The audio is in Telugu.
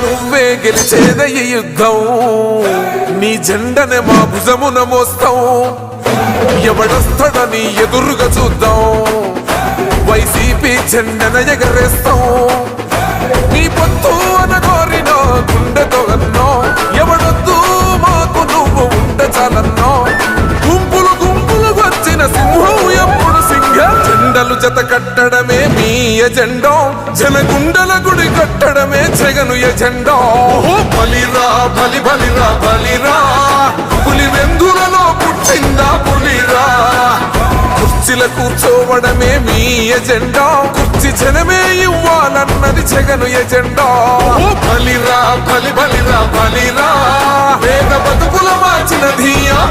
నువ్వే గెలిచేదయ్య యుద్ధం నీ జెండనే మా భుజమున మోస్తాం ఎవడొస్తాడని ఎదురుగా చూద్దాం వైసీపీ జెండన ఎగరేస్తాం నీ పొత్తు అనగోరిన గుండెతో అన్నో ఎవడొద్దు మాకు నువ్వు ఉంటే చాలన్నో గుంపులు గుంపులు వచ్చిన సింహం ఎప్పుడు సింహ జెండలు జత కట్టడమే మీ ఎజెండో జనగుండల గుడి కట్టడమే జగను ఎజెండో బలిరా బలి బలిరా బలిరా పులి వెందులలో పుట్టిందా పులిరా కుర్చీల కూర్చోవడమే మీ ఎజెండా కుర్చీ జనమే ఇవ్వాలన్నది జగను ఎజెండా బలిరా బలి బలిరా బలిరా వేద బతుకుల మార్చినది ఆ